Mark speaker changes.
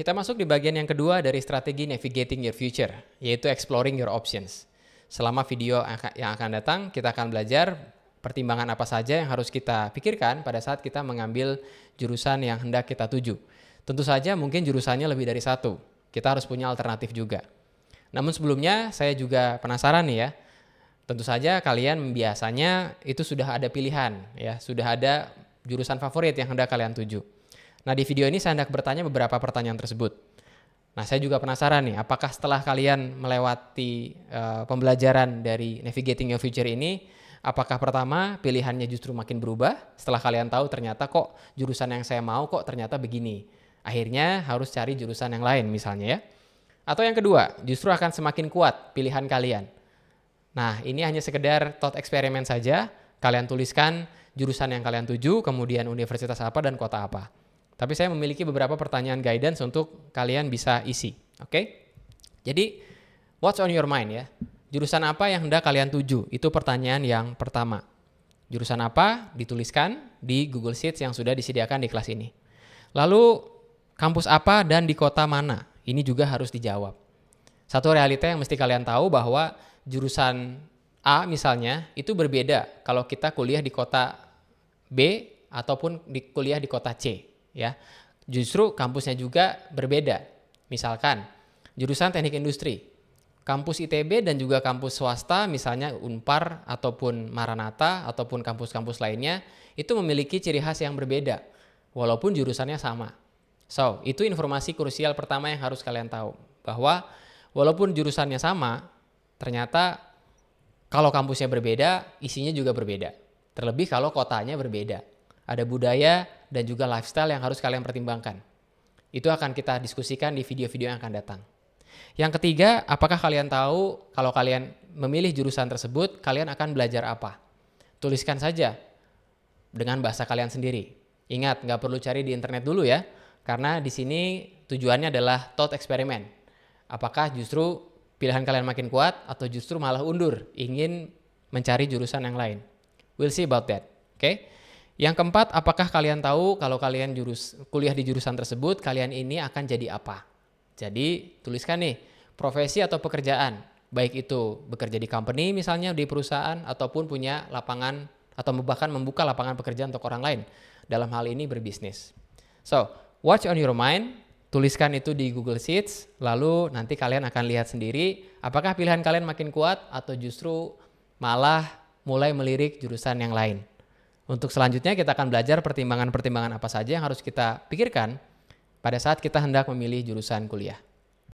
Speaker 1: Kita masuk di bagian yang kedua dari strategi navigating your future, yaitu exploring your options. Selama video yang akan datang, kita akan belajar pertimbangan apa saja yang harus kita pikirkan pada saat kita mengambil jurusan yang hendak kita tuju. Tentu saja mungkin jurusannya lebih dari satu. Kita harus punya alternatif juga. Namun sebelumnya saya juga penasaran nih ya. Tentu saja kalian biasanya itu sudah ada pilihan ya, sudah ada jurusan favorit yang hendak kalian tuju. Nah, di video ini saya hendak bertanya beberapa pertanyaan tersebut. Nah, saya juga penasaran nih, apakah setelah kalian melewati pembelajaran dari Navigating Your Future ini, apakah pertama pilihannya justru makin berubah setelah kalian tahu ternyata kok jurusan yang saya mau kok ternyata begini. Akhirnya harus cari jurusan yang lain misalnya ya. Atau yang kedua, justru akan semakin kuat pilihan kalian. Nah, ini hanya sekedar thought eksperimen saja. Kalian tuliskan jurusan yang kalian tuju, kemudian universitas apa dan kota apa. Tapi saya memiliki beberapa pertanyaan guidance untuk kalian bisa isi. Oke? Jadi, what's on your mind ya? Jurusan apa yang hendak kalian tuju? Itu pertanyaan yang pertama. Jurusan apa? Dituliskan di Google Sheets yang sudah disediakan di kelas ini. Lalu, kampus apa dan di kota mana? Ini juga harus dijawab. Satu realita yang mesti kalian tahu bahwa jurusan A misalnya itu berbeda kalau kita kuliah di kota B ataupun kuliah di kota C. Ya, justru kampusnya juga berbeda. Misalkan jurusan teknik industri, kampus ITB dan juga kampus swasta misalnya Unpar ataupun Maranatha ataupun kampus-kampus lainnya itu memiliki ciri khas yang berbeda walaupun jurusannya sama. So, itu informasi krusial pertama yang harus kalian tahu, bahwa walaupun jurusannya sama, ternyata kalau kampusnya berbeda, isinya juga berbeda. Terlebih kalau kotanya berbeda. Ada budaya dan juga lifestyle yang harus kalian pertimbangkan. Itu akan kita diskusikan di video-video yang akan datang. Yang ketiga, apakah kalian tahu kalau kalian memilih jurusan tersebut, kalian akan belajar apa? Tuliskan saja dengan bahasa kalian sendiri. Ingat, nggak perlu cari di internet dulu ya, karena di sini tujuannya adalah thought eksperimen. Apakah justru pilihan kalian makin kuat atau justru malah undur, ingin mencari jurusan yang lain? We'll see about that. Oke? Yang keempat, apakah kalian tahu kalau kalian kuliah di jurusan tersebut, kalian ini akan jadi apa? Jadi, tuliskan nih, profesi atau pekerjaan. Baik itu bekerja di company misalnya, di perusahaan, ataupun punya lapangan, atau bahkan membuka lapangan pekerjaan untuk orang lain. Dalam hal ini berbisnis. So, what's on your mind? Tuliskan itu di Google Sheets, lalu nanti kalian akan lihat sendiri, apakah pilihan kalian makin kuat, atau justru malah mulai melirik jurusan yang lain. Untuk selanjutnya kita akan belajar pertimbangan-pertimbangan apa saja yang harus kita pikirkan pada saat kita hendak memilih jurusan kuliah.